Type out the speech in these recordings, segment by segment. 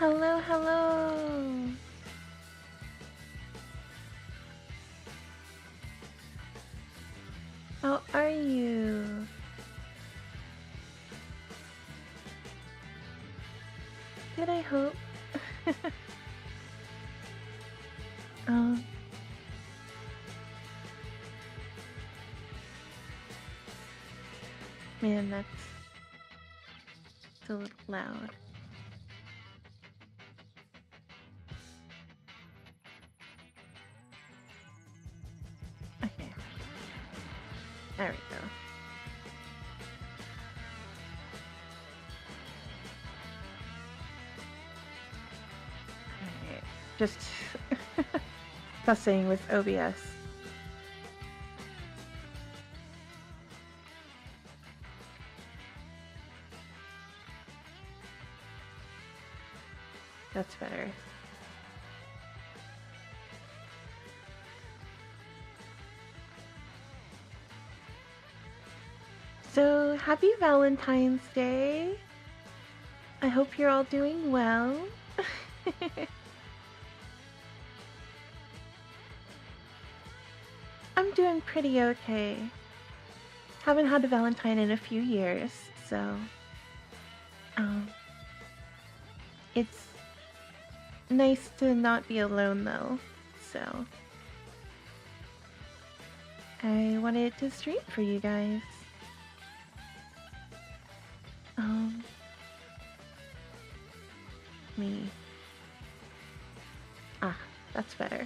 Hello, hello. How are you? Good, I hope. um, Man, that's a little loud. Okay, there we go. Alright, just fussing with OBS. That's better. So, happy Valentine's Day. I hope you're all doing well. I'm doing pretty okay. Haven't had a Valentine in a few years, so it's nice to not be alone though. So I wanted to stream for you guys. Me. Ah, that's better.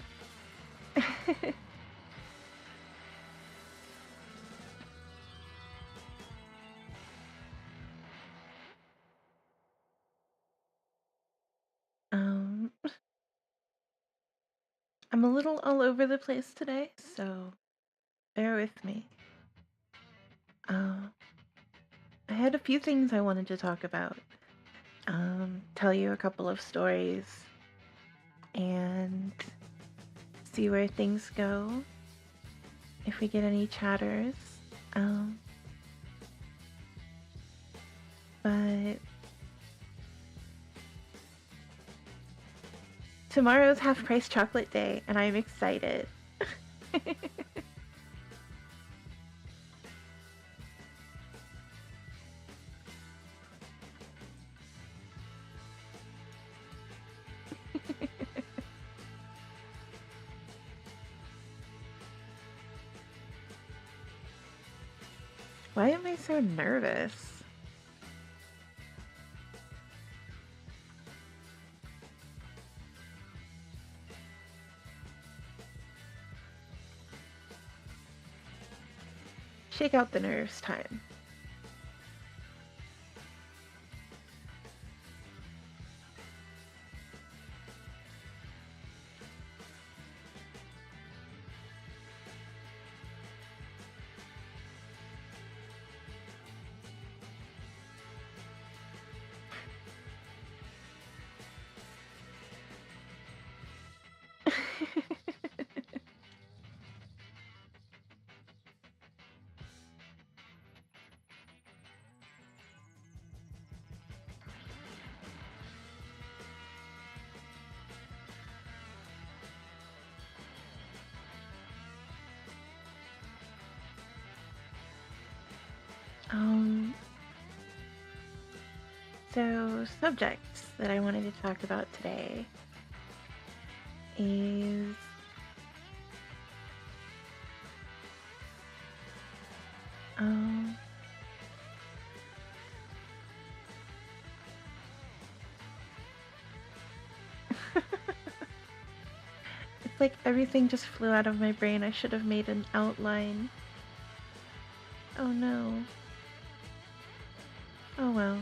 I'm a little all over the place today, so bear with me. I had a few things I wanted to talk about. Tell you a couple of stories and see where things go. If we get any chatters. But tomorrow's half price chocolate day and I'm excited. Why am I so nervous? Shake out the nerves time. So subjects that I wanted to talk about today is it's like everything just flew out of my brain. I should have made an outline. Oh no. Oh well.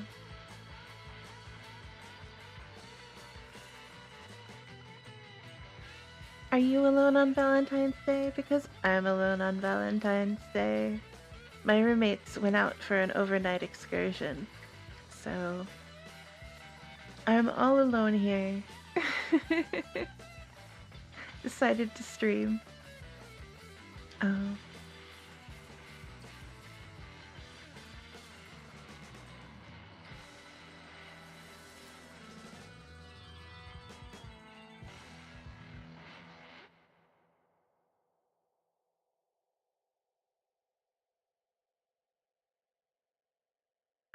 Are you alone on Valentine's Day? Because I'm alone on Valentine's Day. My roommates went out for an overnight excursion, so I'm all alone here. Decided to stream.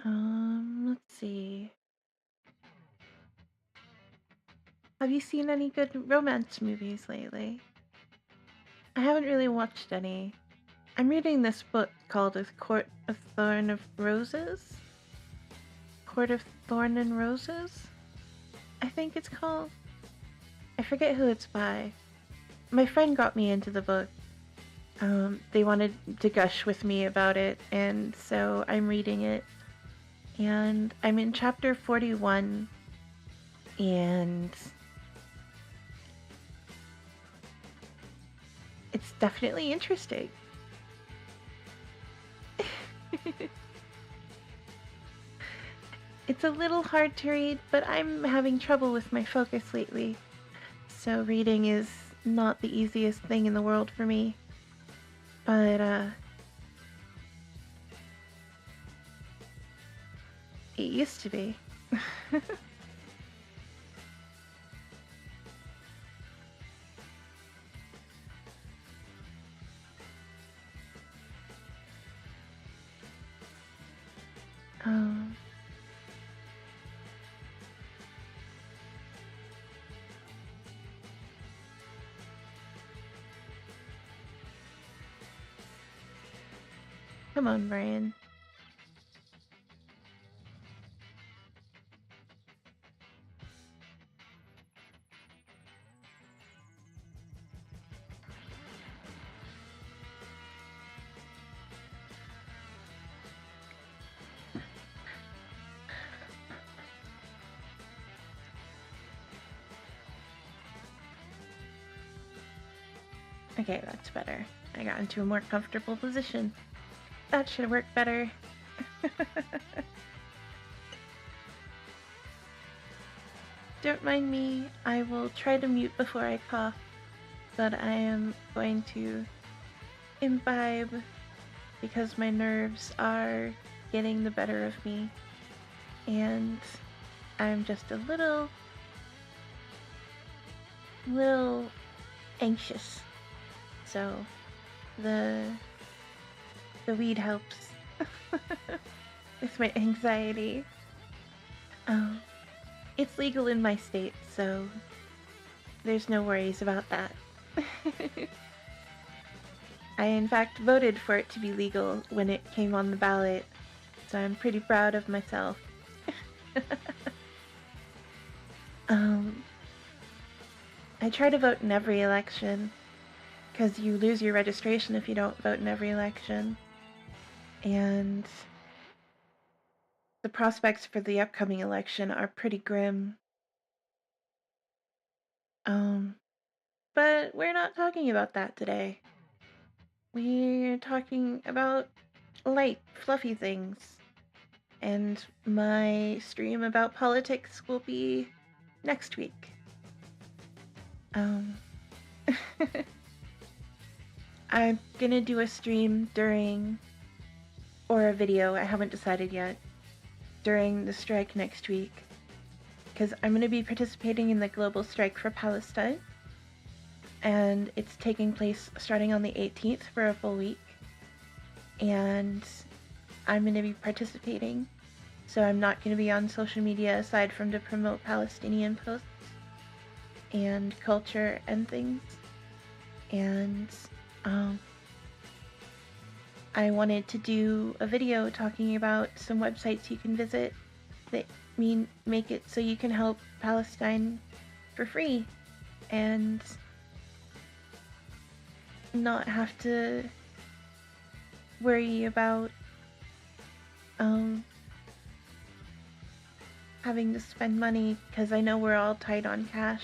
Let's see. Have you seen any good romance movies lately? I haven't really watched any. I'm reading this book called A Court of Thorn of Roses? Court of Thorn and Roses? I think it's called. I forget who it's by. My friend got me into the book. They wanted to gush with me about it, and so I'm reading it. And I'm in chapter 41, and it's definitely interesting. It's a little hard to read, but I'm having trouble with my focus lately. So reading is not the easiest thing in the world for me. But, it used to be. Um, Come on, Brian. Okay, that's better. I got into a more comfortable position. That should work better. Don't mind me. I will try to mute before I cough, but I am going to imbibe because my nerves are getting the better of me, and I'm just a little anxious. So the weed helps with my anxiety. It's legal in my state, so there's no worries about that. I in fact voted for it to be legal when it came on the ballot, so I'm pretty proud of myself. I try to vote in every election, because you lose your registration if you don't vote in every election. And the prospects for the upcoming election are pretty grim. But we're not talking about that today. We're talking about light, fluffy things. And my stream about politics will be next week. I'm gonna do a stream during, or a video, I haven't decided yet, during the strike next week. Because I'm gonna be participating in the global strike for Palestine. And it's taking place starting on the 18th for a full week. And I'm going to be participating, so I'm not going to be on social media aside from to promote Palestinian posts and culture and things. And I wanted to do a video talking about some websites you can visit that make it so you can help Palestine for free and not have to worry about having to spend money, because I know we're all tight on cash.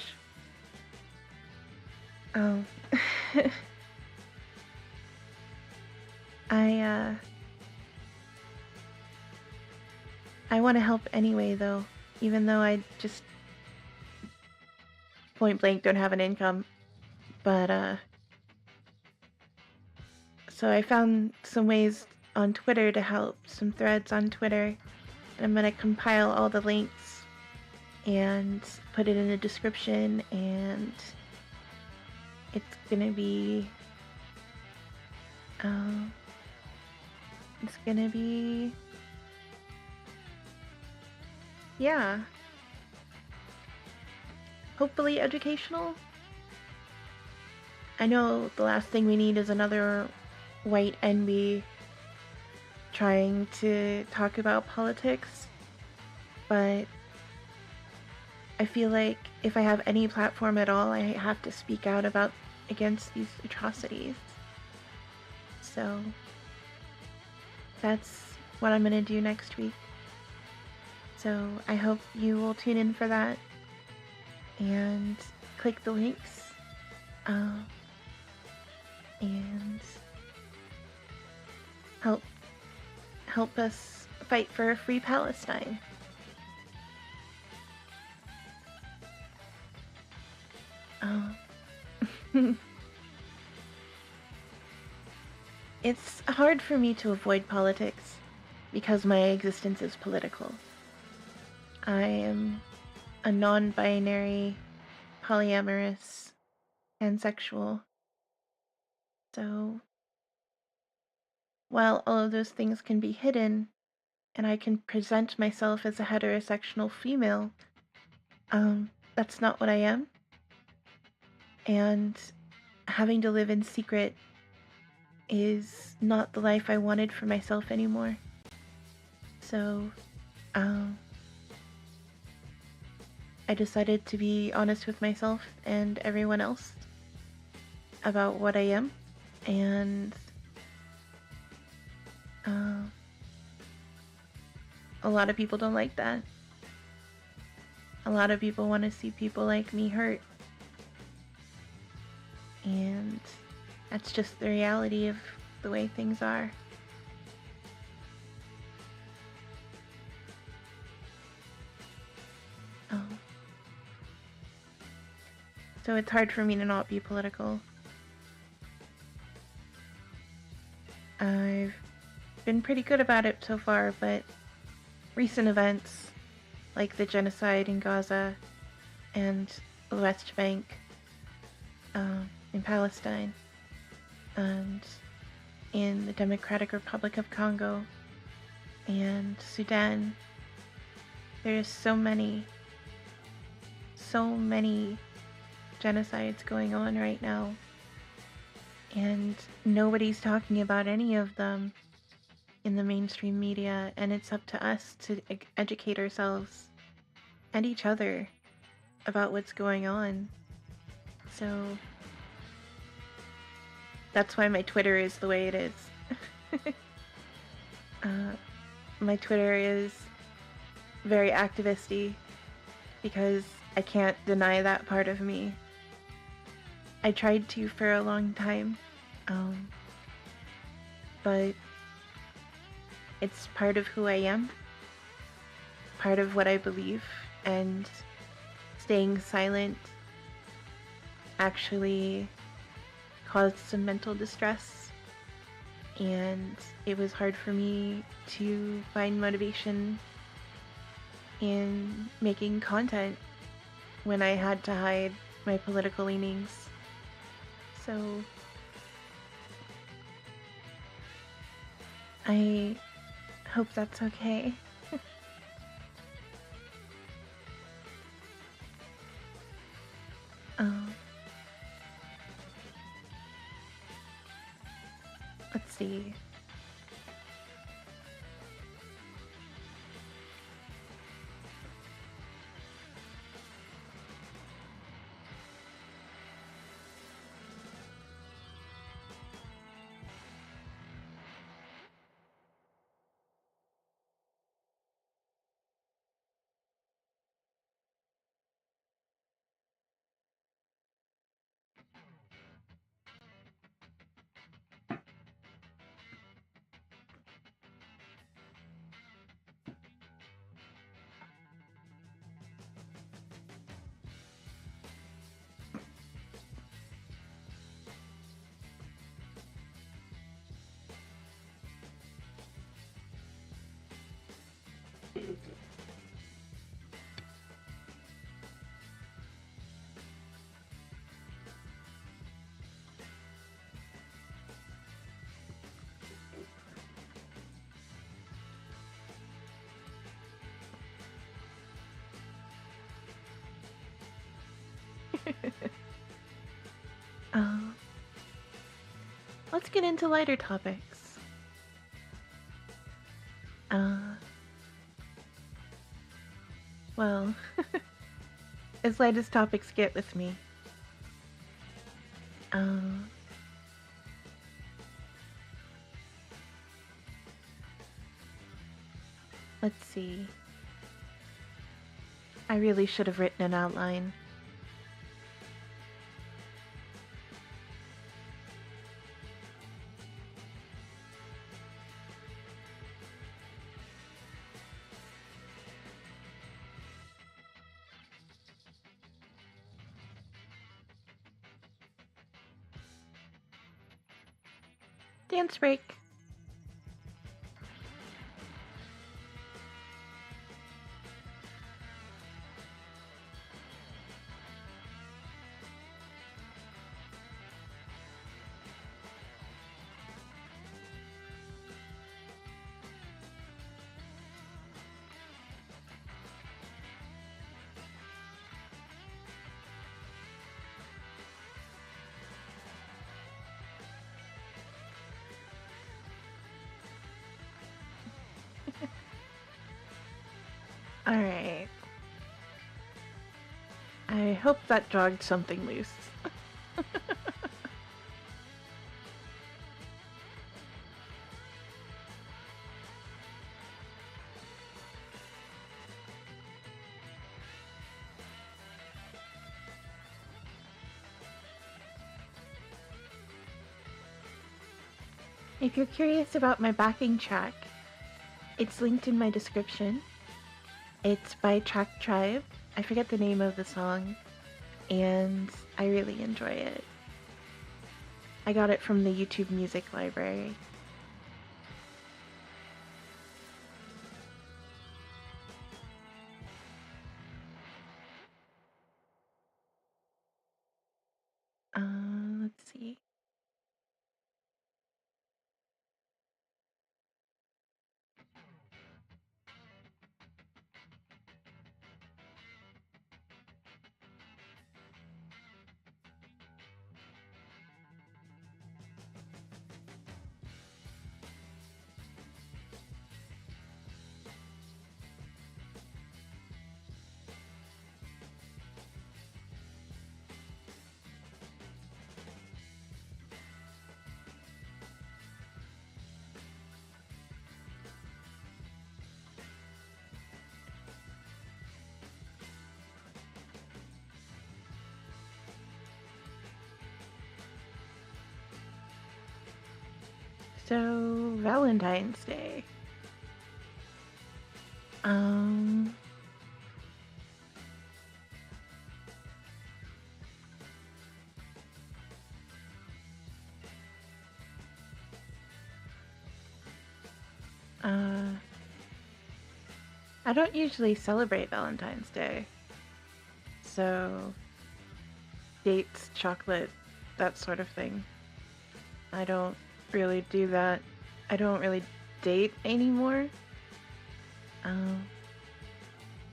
I want to help anyway, though, even though I just point blank don't have an income. But so I found some ways on Twitter to help, some threads on Twitter. And I'm gonna compile all the links and put it in the description, and it's gonna be Yeah. Hopefully educational. I know the last thing we need is another white NB trying to talk about politics, but I feel like if I have any platform at all, I have to speak out about against these atrocities. So that's what I'm gonna do next week. So I hope you will tune in for that and click the links uh, and help us fight for a free Palestine. It's hard for me to avoid politics because my existence is political. I am a non-binary, polyamorous, pansexual. So while all of those things can be hidden, and I can present myself as a heterosexual female, that's not what I am. And having to live in secret is not the life I wanted for myself anymore. So, um, I decided to be honest with myself and everyone else about what I am, and uh, a lot of people don't like that. A lot of people want to see people like me hurt, and that's just the reality of the way things are. Um, so it's hard for me to not be political. I've been pretty good about it so far, but recent events like the genocide in Gaza and the West Bank, in Palestine, and in the Democratic Republic of Congo and Sudan. There's so many genocides going on right now, and nobody's talking about any of them in the mainstream media, and it's up to us to educate ourselves and each other about what's going on. So that's why my Twitter is the way it is. My Twitter is very activisty because I can't deny that part of me. I tried to for a long time, but it's part of who I am, part of what I believe, and staying silent actually caused some mental distress, and it was hard for me to find motivation in making content when I had to hide my political leanings. So I hope that's okay. um, let's see. Uh, let's get into lighter topics. Well, as light as topics get with me. Let's see. I really should have written an outline. Dance break. Alright. I hope that jogged something loose. If you're curious about my backing track, it's linked in my description. It's by Track Tribe. I forget the name of the song, and I really enjoy it. I got it from the YouTube Music Library. Let's see. So, Valentine's Day. I don't usually celebrate Valentine's Day. So, dates, chocolate, that sort of thing. I don't really do that. I don't really date anymore.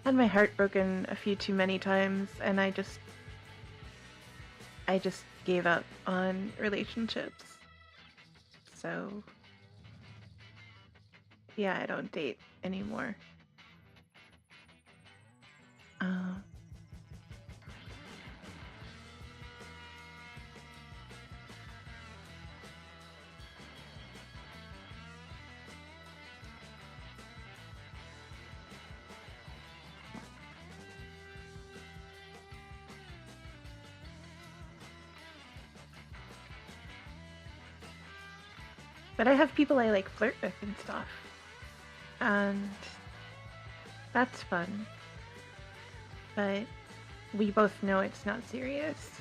Had my heart broken a few too many times, and I just gave up on relationships. So, yeah, I don't date anymore. But I have people I like flirt with and stuff. And that's fun. But we both know it's not serious.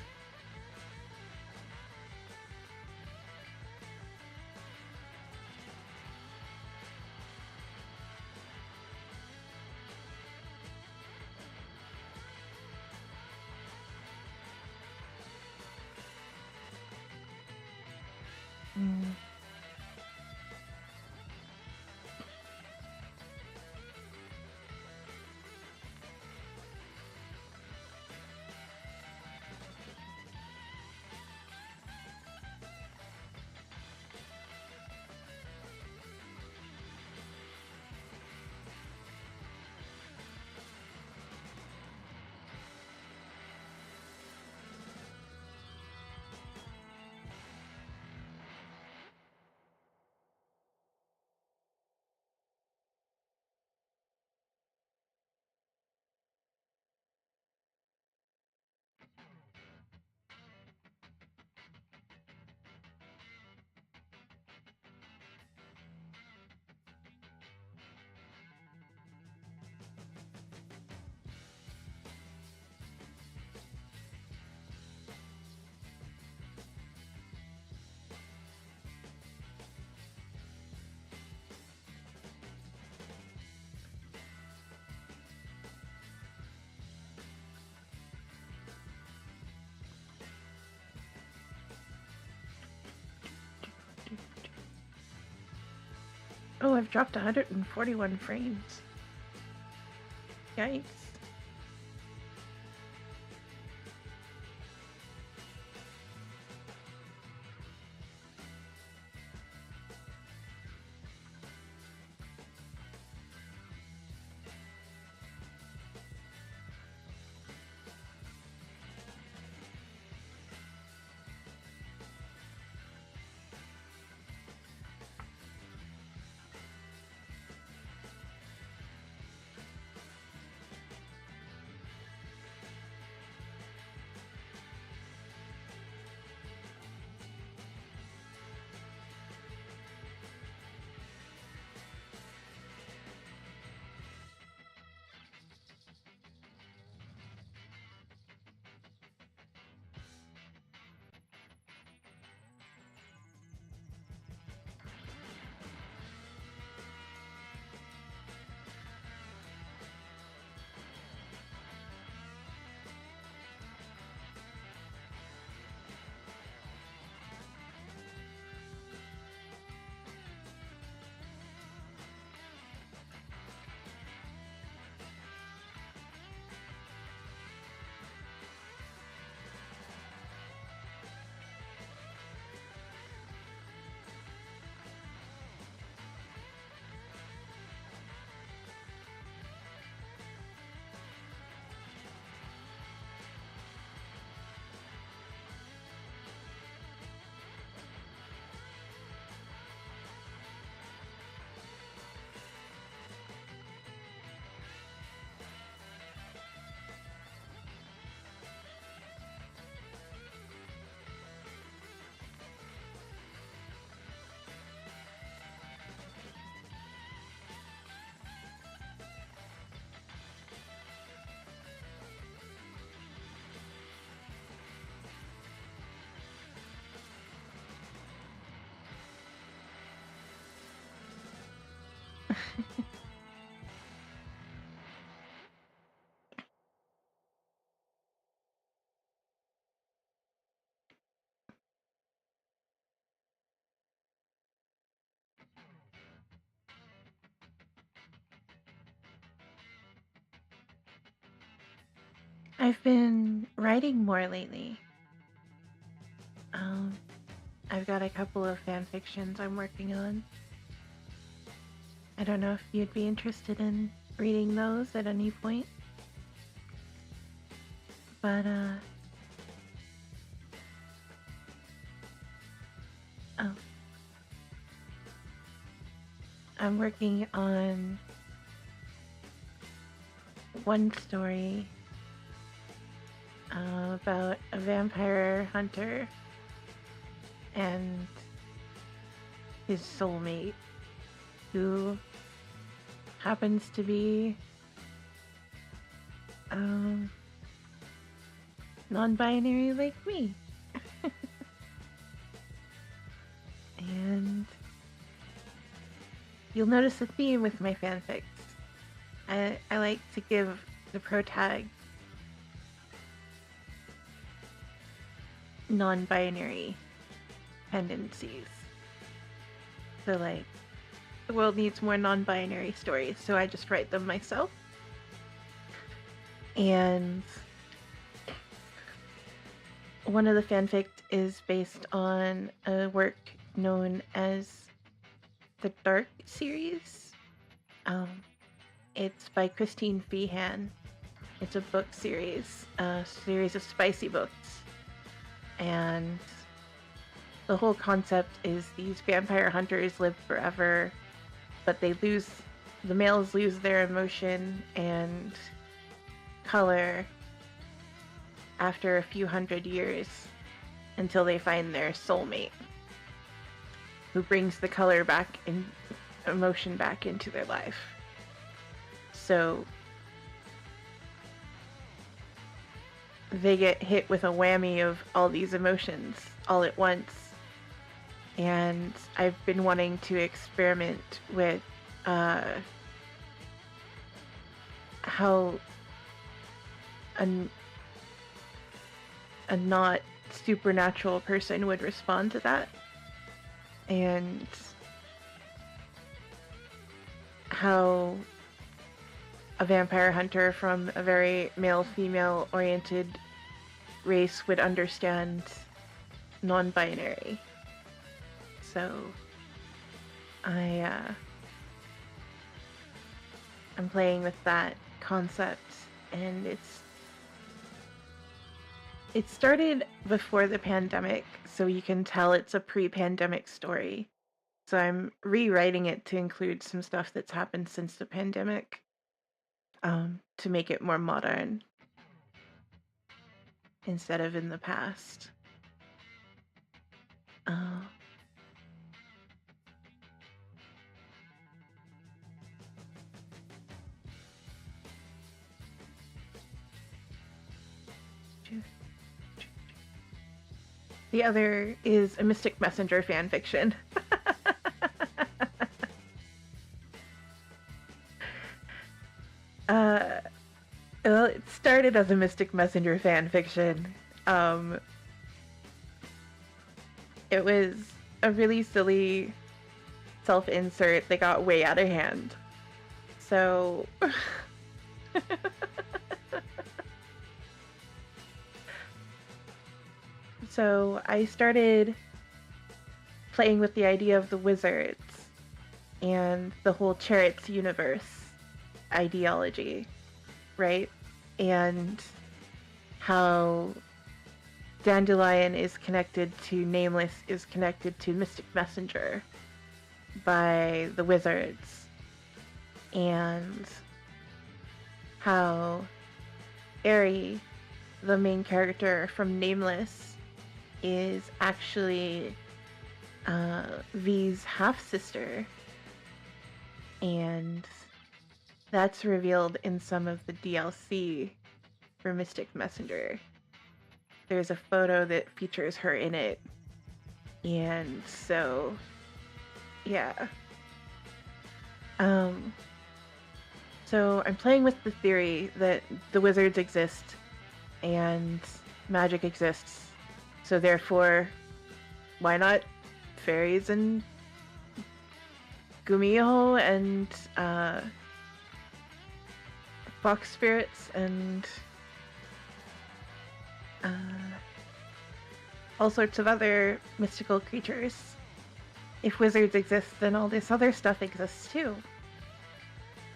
Oh, I've dropped 141 frames. Yikes. I've been writing more lately. Um, I've got a couple of fan fictions I'm working on. I don't know if you'd be interested in reading those at any point. But, oh, I'm working on one story about a vampire hunter and his soulmate, who happens to be non-binary like me. And you'll notice a theme with my fanfics. I like to give the protag non-binary tendencies. So like, the world needs more non-binary stories, so I just write them myself. And one of the fanfics is based on a work known as the Dark series. It's by Christine Feehan. It's a book series, a series of spicy books. And the whole concept is these vampire hunters live forever, but the males lose their emotion and color after a few hundred years until they find their soulmate, who brings the color back and emotion back into their life. So they get hit with a whammy of all these emotions all at once. And I've been wanting to experiment with how a not supernatural person would respond to that. And how a vampire hunter from a very male-female oriented race would understand non-binary. So I'm playing with that concept, and it started before the pandemic, so you can tell it's a pre-pandemic story. So I'm rewriting it to include some stuff that's happened since the pandemic, to make it more modern instead of in the past. The other is a Mystic Messenger fanfiction. Well, it started as a Mystic Messenger fanfiction. It was a really silly self-insert that got way out of hand. So... So I started playing with the idea of the wizards and the whole Chariots universe ideology, right? And how Dandelion is connected to Nameless is connected to Mystic Messenger by the wizards, and how Aerie, the main character from Nameless, is actually V's half-sister, and that's revealed in some of the DLC for Mystic Messenger. There's a photo that features her in it, and so yeah. So I'm playing with the theory that the wizards exist and magic exists. So therefore, why not fairies and Gumiho and fox spirits and all sorts of other mystical creatures. If wizards exist, then all this other stuff exists too.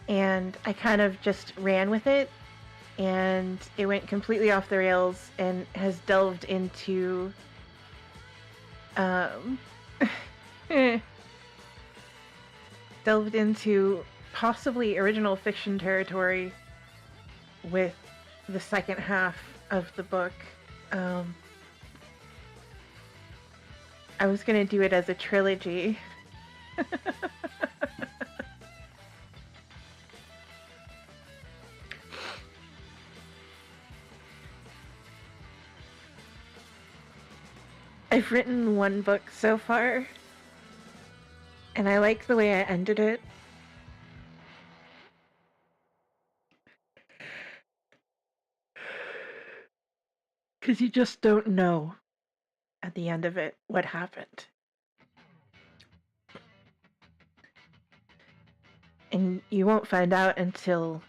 And I kind of just ran with it, and it went completely off the rails and has delved into possibly original fiction territory with the second half of the book. I was gonna do it as a trilogy. I've written one book so far, and I like the way I ended it. Because you just don't know at the end of it what happened. And you won't find out until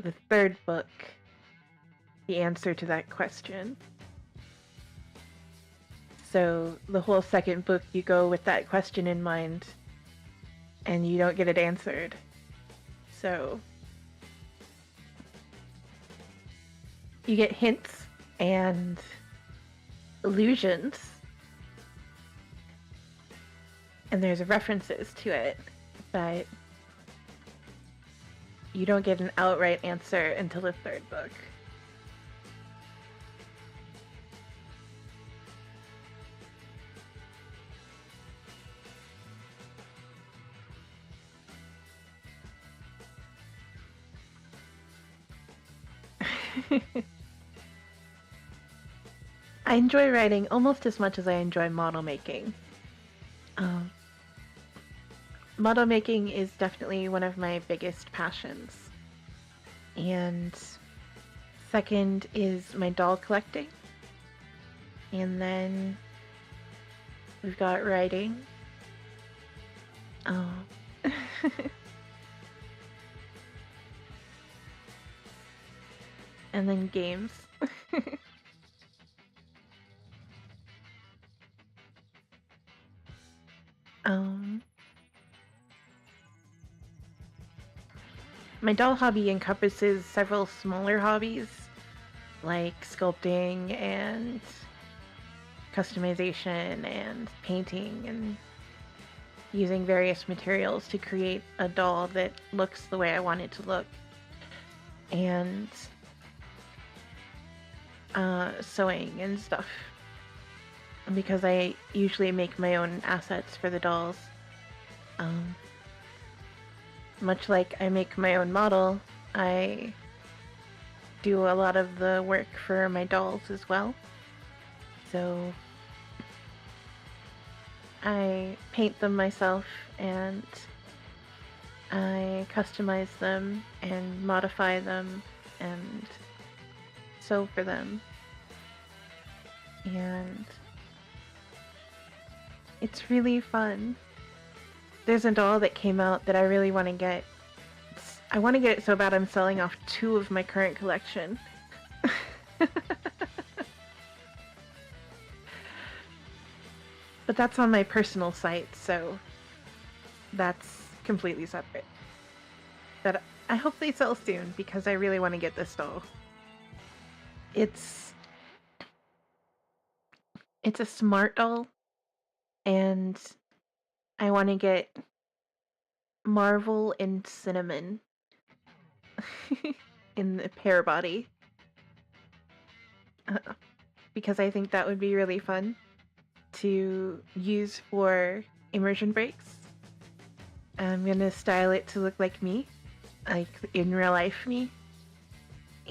the third book the answer to that question. So the whole second book, you go with that question in mind, and you don't get it answered. So you get hints and allusions, and there's references to it, but you don't get an outright answer until the third book. I enjoy writing almost as much as I enjoy model making. Model making is definitely one of my biggest passions. And second is my doll collecting. And then we've got writing. And then games. um, my doll hobby encompasses several smaller hobbies, like sculpting and customization and painting and using various materials to create a doll that looks the way I want it to look. And sewing and stuff. Because I usually make my own assets for the dolls. Much like I make my own model, I do a lot of the work for my dolls as well. So I paint them myself and I customize them and modify them and sew for them. And it's really fun. There's a doll that came out that I really want to get. I want to get it so bad I'm selling off 2 of my current collection. But that's on my personal site, so that's completely separate. But I hope they sell soon because I really want to get this doll. It's a smart doll, and I want to get Marvel and Cinnamon in the pair body. Because I think that would be really fun to use for immersion breaks. I'm gonna style it to look like me, like in real life me.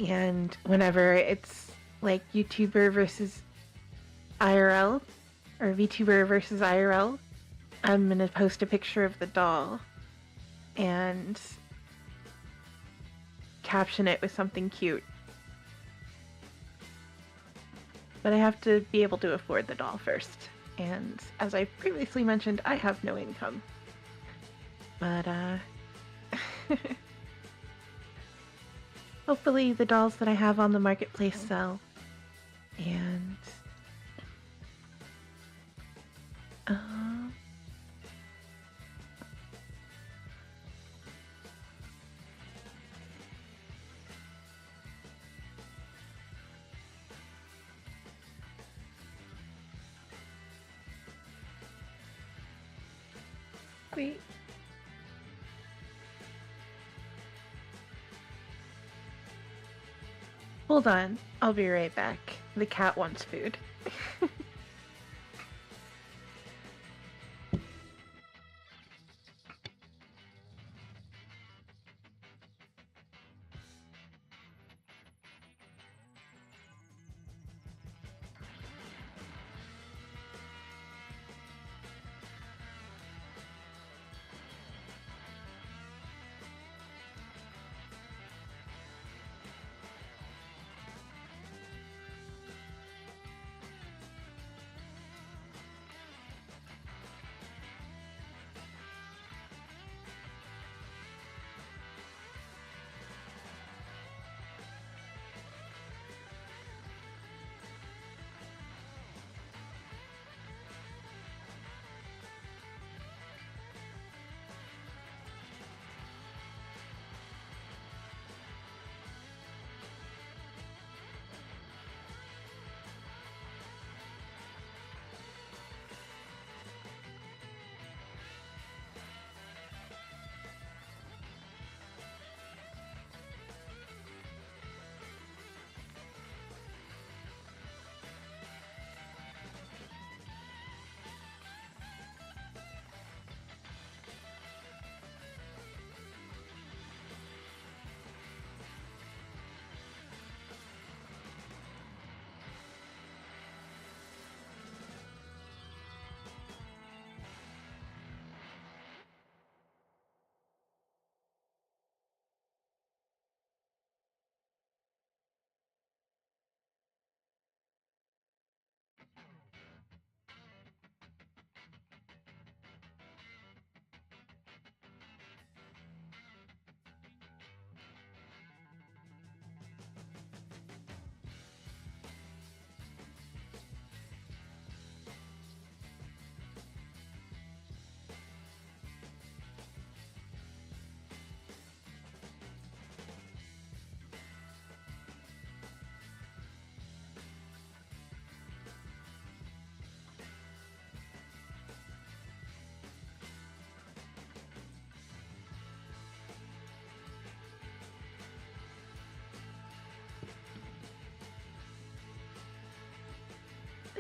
And whenever it's like YouTuber versus IRL, or VTuber versus IRL, I'm gonna post a picture of the doll and caption it with something cute. But I have to be able to afford the doll first. And as I previously mentioned, I have no income. But, hopefully the dolls that I have on the marketplace sell. And, wait. Hold on, I'll be right back. The cat wants food.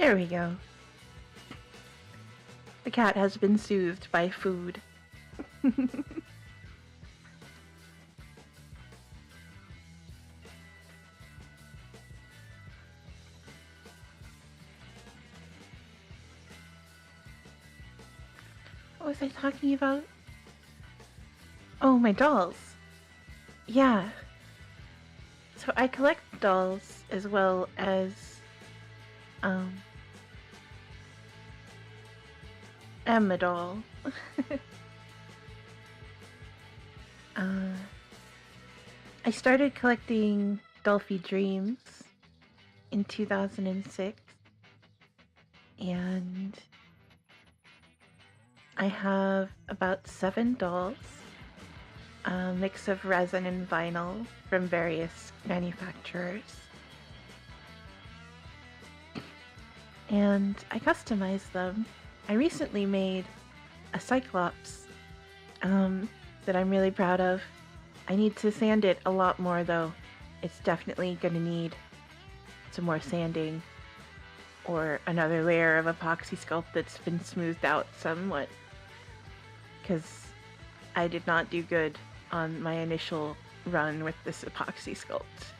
There we go. The cat has been soothed by food. What was I talking about? Oh, my dolls. Yeah. So I collect dolls as well as am a doll. I started collecting Dolphy Dreams in 2006, and I have about 7 dolls, a mix of resin and vinyl from various manufacturers. And I customize them. I recently made a Cyclops that I'm really proud of. I need to sand it a lot more though. It's definitely gonna need some more sanding or another layer of epoxy sculpt that's been smoothed out somewhat, because I did not do good on my initial run with this epoxy sculpt.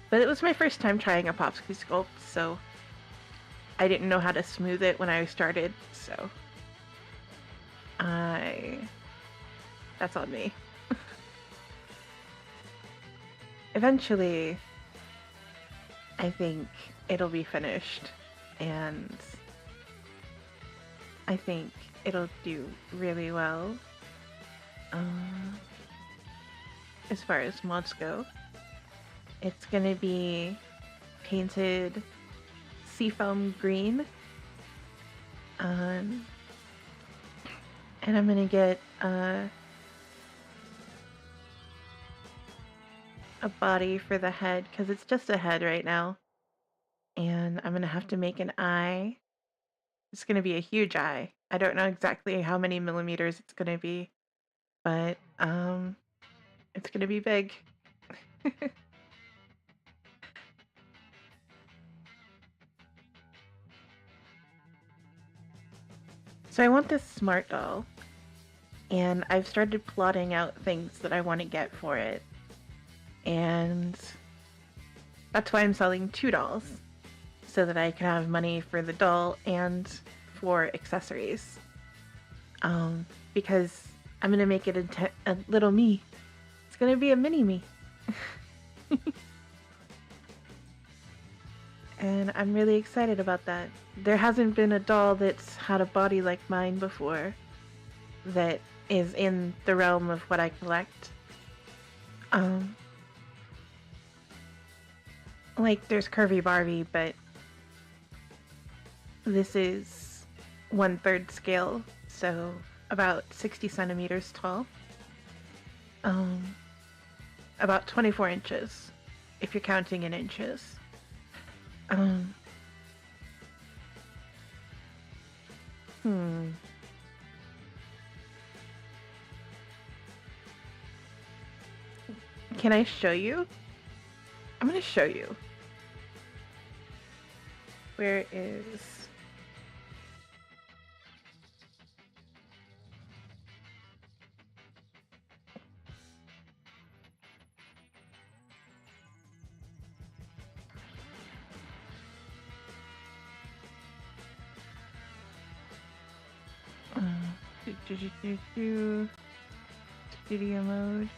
But it was my first time trying epoxy sculpt, so I didn't know how to smooth it when I started, so that's on me. Eventually, I think it'll be finished, and I think it'll do really well. As far as mods go, it's gonna be painted seafoam green, and I'm gonna get a body for the head, because it's just a head right now, and I'm gonna have to make an eye. It's gonna be a huge eye. I don't know exactly how many millimeters it's gonna be, but it's gonna be big. So I want this smart doll, and I've started plotting out things that I want to get for it, and that's why I'm selling 2 dolls, so that I can have money for the doll and for accessories. Because I'm gonna make it a little me. It's gonna be a mini me. And I'm really excited about that. There hasn't been a doll that's had a body like mine before that is in the realm of what I collect. Like there's Curvy Barbie, but this is 1/3 scale, so about 60 centimeters tall. About 24 inches, if you're counting in inches. Can I show you? I'm gonna show you. Where is... Studio mode.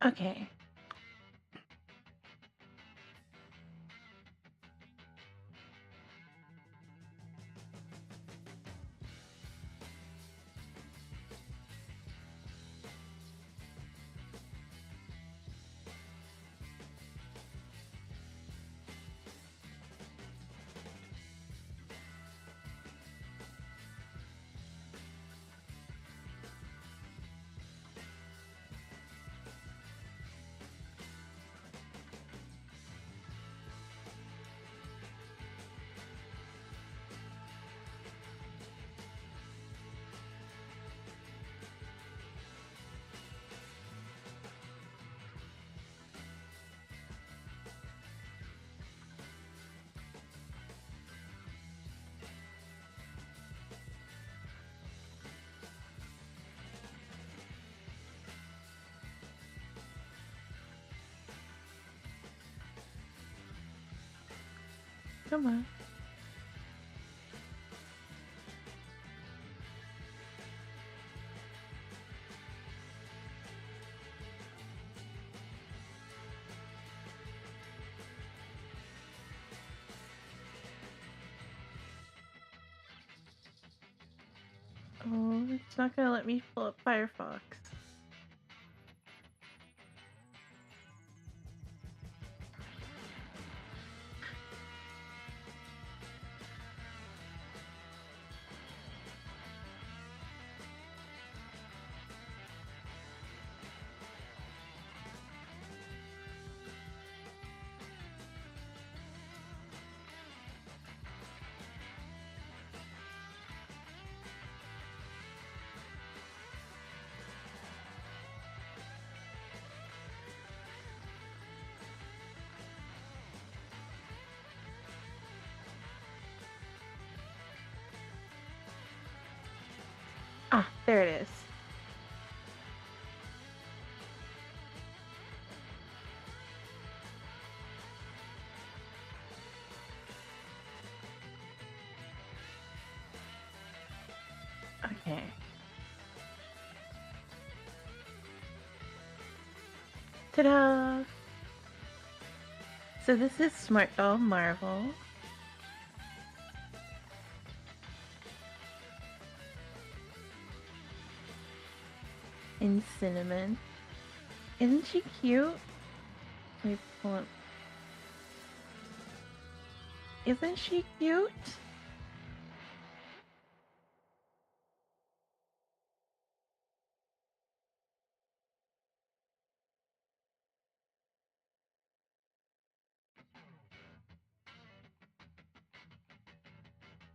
Okay. Come on. Oh, it's not gonna let me pull up Firefox. Ah, there it is. Okay. Ta-da! So this is Smart Doll Marvel. In cinnamon. Isn't she cute? Let me pull up. Isn't she cute?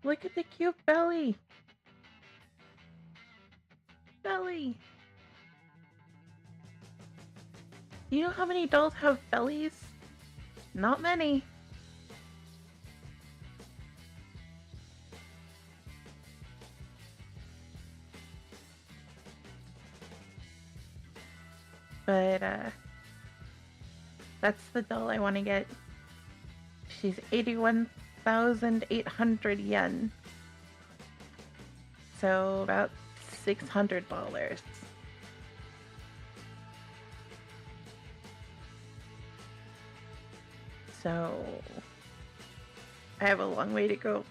Look at the cute belly. Belly. You know how many dolls have bellies? Not many. But, that's the doll I want to get. She's 81,800 yen. So, about $600. So, I have a long way to go.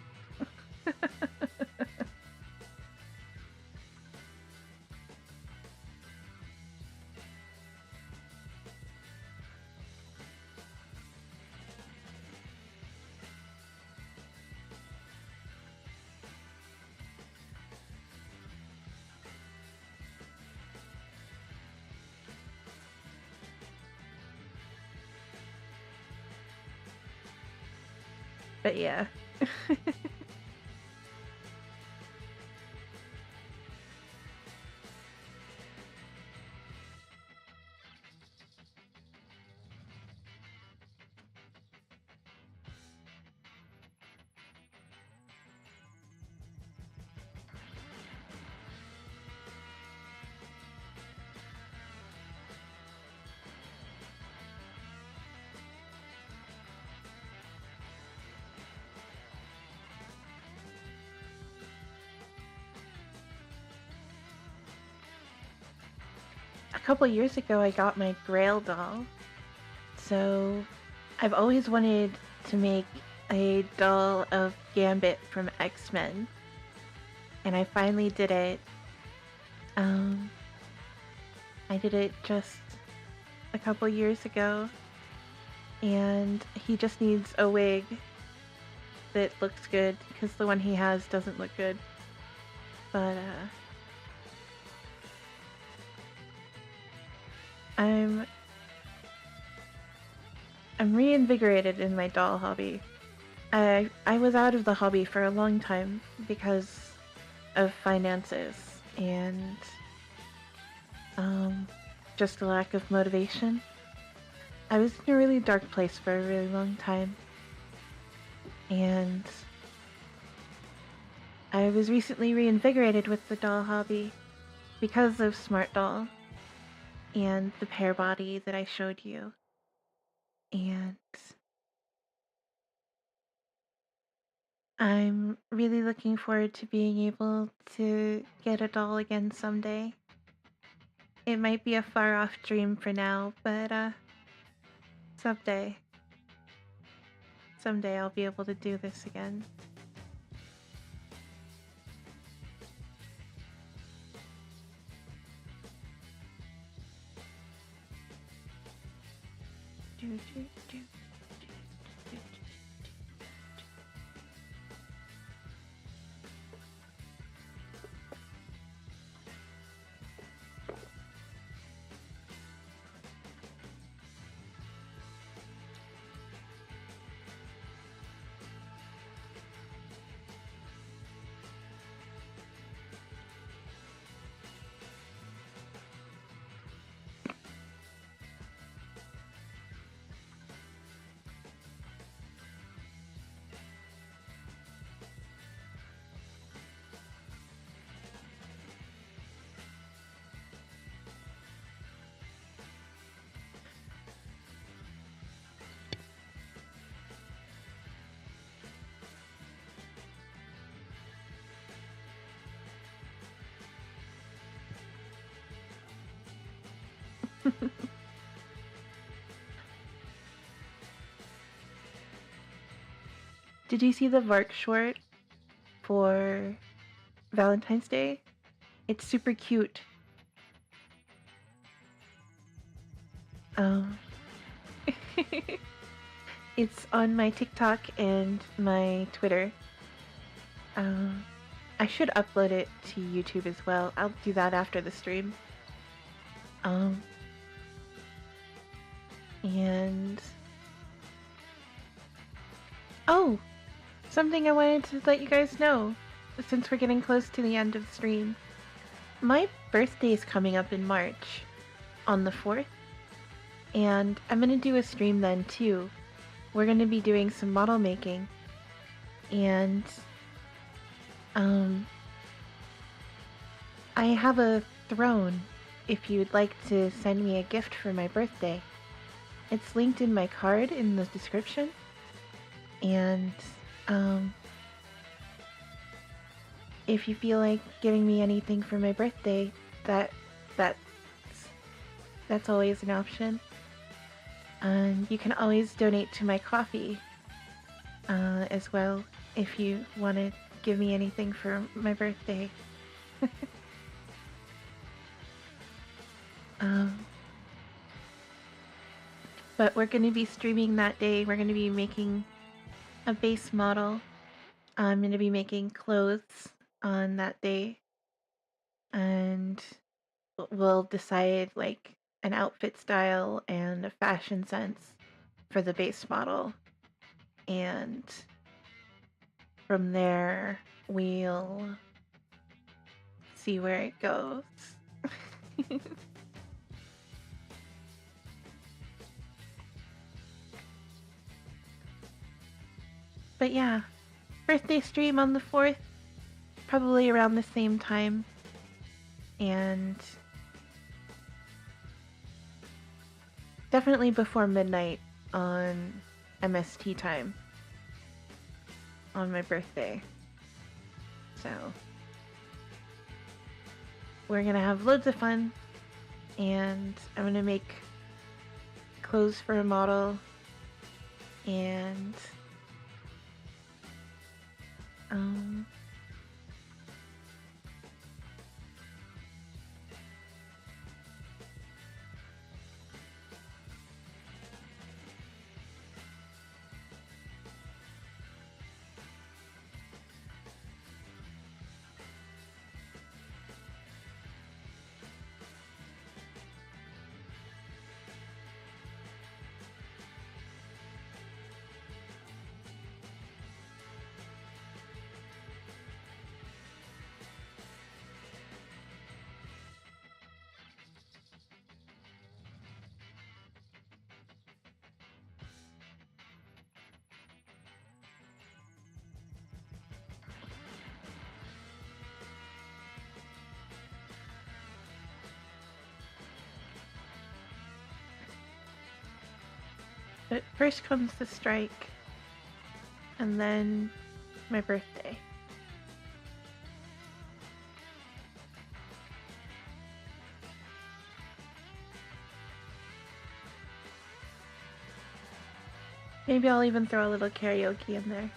But yeah. couple years ago I got my Grail doll. So I've always wanted to make a doll of Gambit from X-Men. And I finally did it. I did it just a couple years ago. And he just needs a wig that looks good, because the one he has doesn't look good. But, I'm reinvigorated in my doll hobby. I was out of the hobby for a long time because of finances and just a lack of motivation. I was in a really dark place for a really long time, and I was recently reinvigorated with the doll hobby because of Smart Doll and the pear body that I showed you. And I'm really looking forward to being able to get a doll again someday. It might be a far off dream for now, but someday. Someday I'll be able to do this again. Do, do, do. Did you see the Vark short for Valentine's Day? It's super cute. It's on my TikTok and my Twitter. I should upload it to YouTube as well. I'll do that after the stream. And oh, something I wanted to let you guys know, since we're getting close to the end of the stream. My birthday is coming up in March, on the 4th, and I'm gonna do a stream then too. We're gonna be doing some model making, and I have a throne if you'd like to send me a gift for my birthday. It's linked in my card in the description, and if you feel like giving me anything for my birthday, that's always an option. And you can always donate to my coffee as well if you want to give me anything for my birthday. But we're going to be streaming that day. We're going to be making a base model. I'm going to be making clothes on that day. And we'll decide like an outfit style and a fashion sense for the base model. And from there, we'll see where it goes. But yeah, birthday stream on the 4th, probably around the same time. And definitely before midnight on MST time on my birthday. So we're gonna have loads of fun. and I'm gonna make clothes for a model, and um but first comes the strike, and then my birthday. Maybe I'll even throw a little karaoke in there.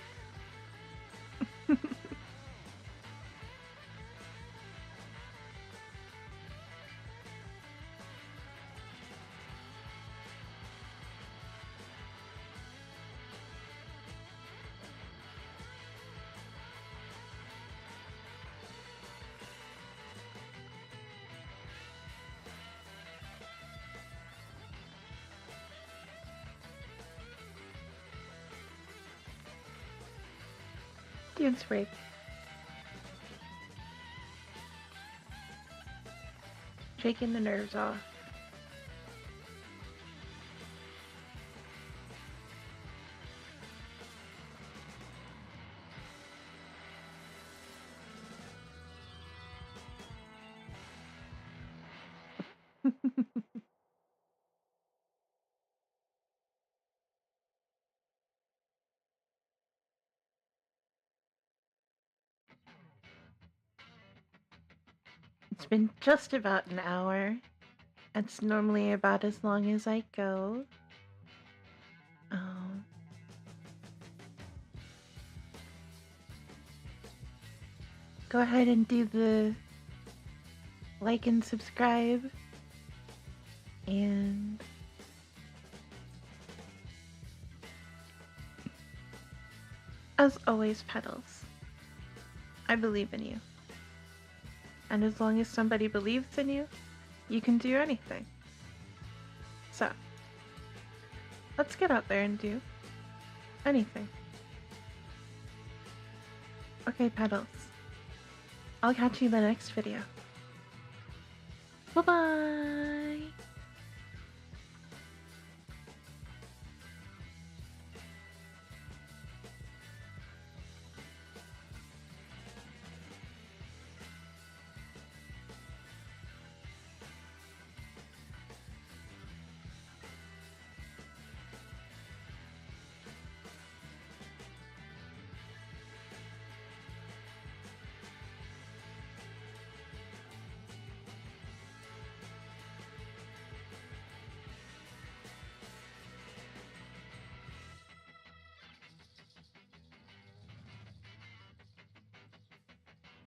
Dance break. Shaking the nerves off. It's been just about an hour. It's normally about as long as I go. Um, go ahead and do the like and subscribe. And as always, Petals, I believe in you. And as long as somebody believes in you, you can do anything. So, let's get out there and do anything. Okay, Petals. I'll catch you in the next video. Bye-bye!